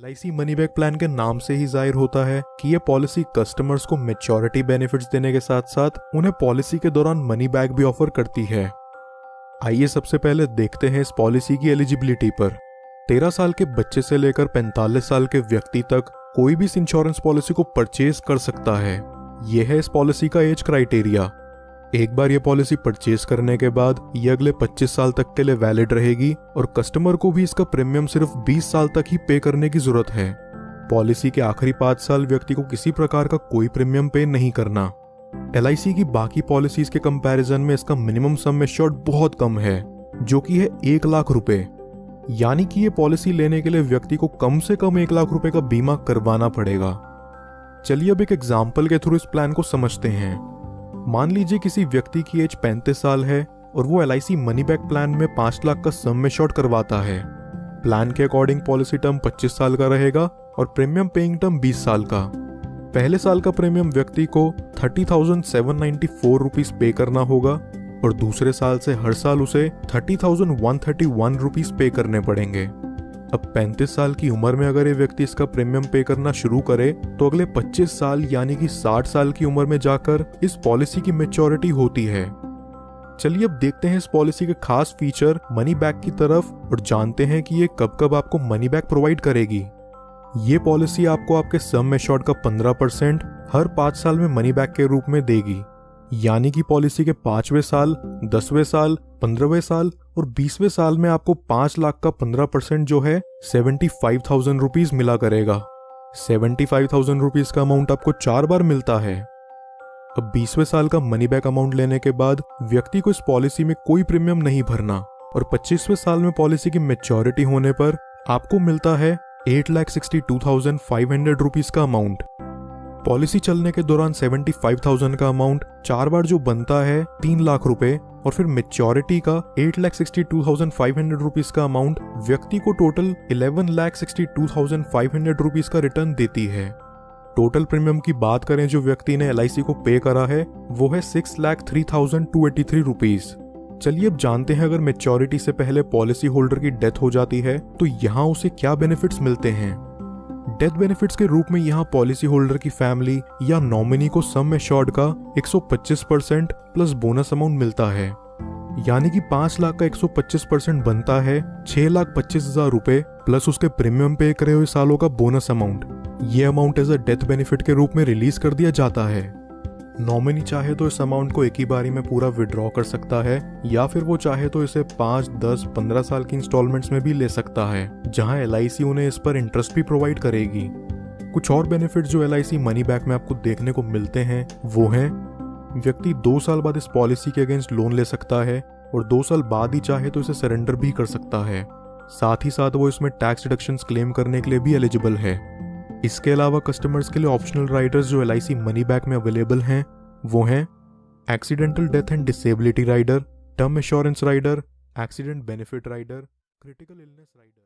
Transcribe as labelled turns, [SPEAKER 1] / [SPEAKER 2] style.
[SPEAKER 1] LIC money back plan के नाम से ही जाहिर होता है कि ये पॉलिसी कस्टमर्स को मैच्योरिटी बेनिफिट्स देने के साथ साथ उन्हें पॉलिसी के दौरान मनी बैक भी ऑफर करती है। आइए सबसे पहले देखते हैं इस पॉलिसी की एलिजिबिलिटी पर। 13 साल के बच्चे से लेकर 45 साल के व्यक्ति तक कोई भी इस इंश्योरेंस पॉलिसी को परचेज कर सकता है। यह है इस पॉलिसी का एज क्राइटेरिया। एक बार ये पॉलिसी परचेज करने के बाद ये अगले 25 साल तक के लिए वैलिड रहेगी और कस्टमर को भी इसका प्रीमियम सिर्फ 20 साल तक ही पे करने की जरूरत है। पॉलिसी के आखिरी 5 साल व्यक्ति को किसी प्रकार का कोई प्रीमियम पे नहीं करना। LIC की बाकी पॉलिसीज के कंपैरिजन में इसका मिनिमम सम एश्योर्ड बहुत कम है, जो कि है 1 लाख रुपए। यानी कि ये पॉलिसी लेने के लिए व्यक्ति को कम से कम 1 लाख रुपए का बीमा करवाना पड़ेगा। चलिए अब एक एग्जाम्पल के थ्रू इस प्लान को समझते हैं। मान लीजिए किसी व्यक्ति की एज 35 साल है और वो LIC मनी बैक प्लान में 5 लाख का सम एश्योर्ड करवाता है। प्लान के अकॉर्डिंग पॉलिसी टर्म 25 साल का रहेगा और प्रीमियम पेइंग टर्म 20 साल का। पहले साल का प्रीमियम व्यक्ति को 30,794 रुपीज पे करना होगा और दूसरे साल से हर साल उसे 30,131 रुपीज पे करने पड़ेंगे। अब 35 साल की उम्र में अगर ये व्यक्ति इसका प्रीमियम पे करना शुरू करे तो अगले 25 साल यानी कि 60 साल की उम्र में जाकर इस पॉलिसी की मैच्योरिटी होती है। चलिए अब देखते हैं इस पॉलिसी के खास फीचर मनी बैक की तरफ और जानते हैं कि ये कब कब आपको मनी बैक प्रोवाइड करेगी। ये पॉलिसी आपको आपके सम एश्योर्ड का 15% हर 5 साल में मनी बैक के रूप में देगी। यानी कि पॉलिसी के 5वें साल, 10वें साल, 15वें साल और 20वें साल में आपको 5 लाख का 15% जो है 75,000 रुपीज मिला करेगा। 75,000 रुपीज का अमाउंट आपको 4 बार मिलता है। अब 20वें साल का मनी बैक अमाउंट लेने के बाद व्यक्ति को इस पॉलिसी में कोई प्रीमियम नहीं भरना और 25वें साल में पॉलिसी की मैच्योरिटी होने पर आपको मिलता है 8,62,500 रुपीज का अमाउंट। पॉलिसी चलने के दौरान 75,000 का अमाउंट 4 बार जो बनता है 3 लाख रुपए और फिर मैच्योरिटी का 8,62,500 रुपीज का अमाउंट व्यक्ति को टोटल 11,62,500 रुपीज का रिटर्न देती है। टोटल प्रीमियम की बात करें जो व्यक्ति ने LIC को पे करा है वो है 6,03,283 रुपीज। चलिए अब जानते हैं अगर मैच्योरिटी से पहले पॉलिसी होल्डर की डेथ हो जाती है तो यहाँ उसे क्या बेनिफिट्स मिलते हैं। डेथ बेनिफिट्स के रूप में यहाँ पॉलिसी होल्डर की फैमिली या नॉमिनी को सम एश्योर्ड का 125% प्लस बोनस अमाउंट मिलता है। यानी कि 5 लाख का 125% बनता है 6,25,000 रुपए प्लस उसके प्रीमियम पे करे हुए सालों का बोनस अमाउंट। ये amount as a death benefit के रूप में रिलीज कर दिया जाता है। नॉमिनी चाहे तो इस अमाउंट को एक ही बारी में पूरा विड्रॉ कर सकता है या फिर वो चाहे तो इसे 5, 10, 15 साल की इंस्टॉलमेंट्स में भी ले सकता है, जहां LIC उन्हें इस पर इंटरेस्ट भी प्रोवाइड करेगी। कुछ और बेनिफिट जो LIC मनी बैक में आपको देखने को मिलते हैं वो हैं व्यक्ति 2 साल बाद इस पॉलिसी के अगेंस्ट लोन ले सकता है और 2 साल बाद ही चाहे तो इसे सरेंडर भी कर सकता है। साथ ही साथ वो इसमें टैक्स डिडक्शंस क्लेम करने के लिए भी एलिजिबल है। इसके अलावा कस्टमर्स के लिए ऑप्शनल राइडर्स जो LIC मनी बैक में अवेलेबल हैं वो हैं accidental death and disability rider, term insurance rider, accident benefit rider, critical illness rider.